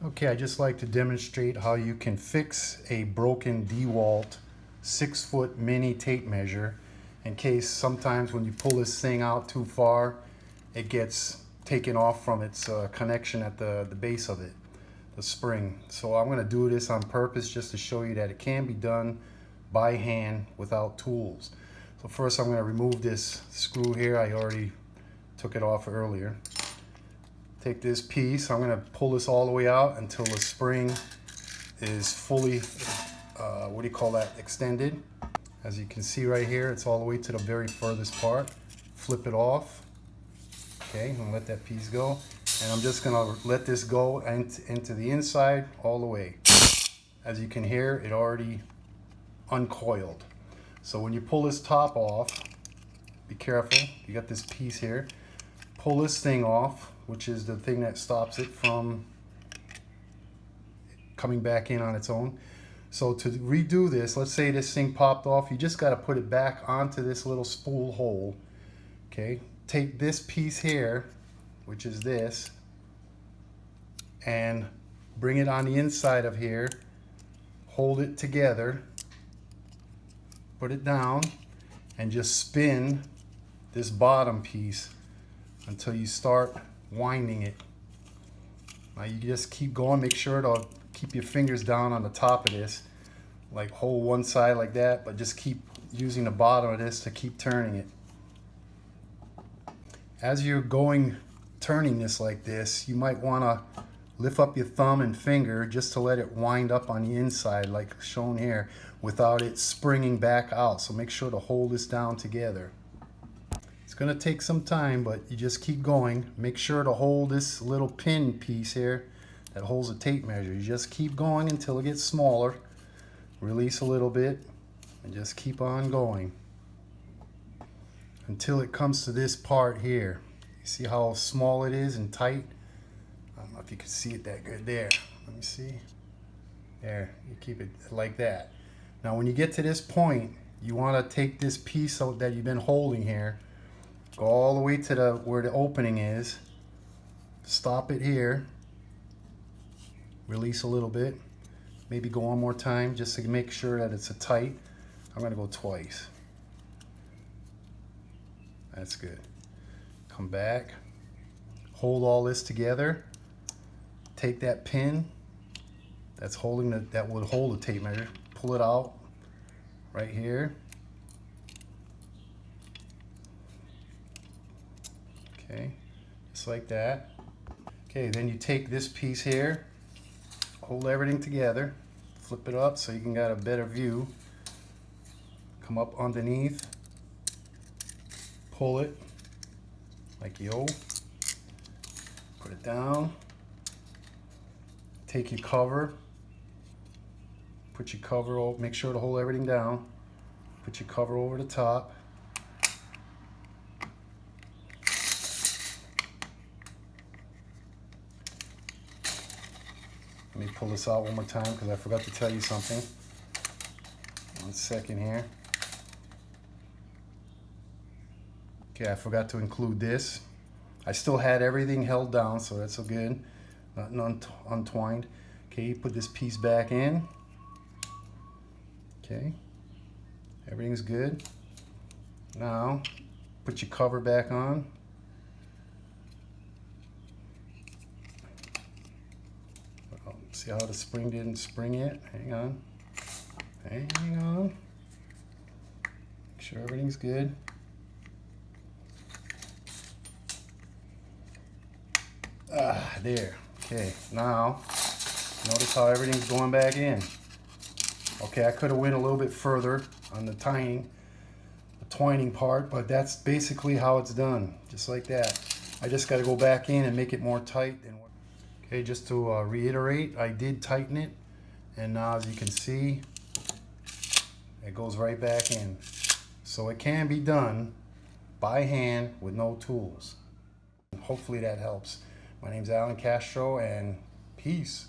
Okay, I just like to demonstrate how you can fix a broken Dewalt 6-foot mini tape measure in case sometimes when you pull this thing out too far, it gets taken off from its connection at the base of it, the spring. So I'm going to do this on purpose just to show you that it can be done by hand without tools. So first I'm going to remove this screw here. I already took it off earlier. Take this piece, I'm going to pull this all the way out until the spring is fully, extended. As you can see right here, it's all the way to the very furthest part. Flip it off. Okay, and let that piece go. And I'm just going to let this go into the inside all the way. As you can hear, it already uncoiled. So when you pull this top off, be careful. You got this piece here. Pull this thing off, which is the thing that stops it from coming back in on its own. So to redo this, let's say this thing popped off, you just got to put it back onto this little spool hole. Okay, take this piece here, which is this, and bring it on the inside of here, hold it together, put it down, and just spin this bottom piece until you start winding it. Now you just keep going, make sure to keep your fingers down on the top of this, like hold one side like that, but just keep using the bottom of this to keep turning it. As you're turning this like this, you might want to lift up your thumb and finger just to let it wind up on the inside like shown here without it springing back out. So make sure to hold this down together. It's going to take some time, but you just keep going. Make sure to hold this little pin piece here that holds the tape measure. You just keep going until it gets smaller. Release a little bit and just keep on going until it comes to this part here. You see how small it is and tight? I don't know if you can see it that good there. Let me see. There, you keep it like that. Now when you get to this point, you want to take this piece out that you've been holding here, go all the way to where the opening is, stop it here, release a little bit, maybe go one more time just to make sure that it's a tight. I'm going to go twice. That's good. Come back, hold all this together, take that pin that's holding that would hold the tape measure, pull it out right here. Okay, just like that. Okay, then you take this piece here, hold everything together, flip it up so you can get a better view. Come up underneath, pull it like yo, put it down, take your cover, put your cover over, make sure to hold everything down, put your cover over the top. Let me pull this out one more time because I forgot to tell you something. 1 second here. Okay, I forgot to include this. I still had everything held down, so that's so good. Nothing untwined. Okay, you put this piece back in. Okay, everything's good. Now, put your cover back on. See how the spring didn't spring yet? Hang on. Hang on. Make sure everything's good. There. Okay, now notice how everything's going back in. Okay, I could have went a little bit further on the twining part, but that's basically how it's done, just like that. I just got to go back in and make it more tight. Okay, just to reiterate, I did tighten it, and now as you can see, it goes right back in. So it can be done by hand with no tools. Hopefully that helps. My name's Alan Castro, and peace.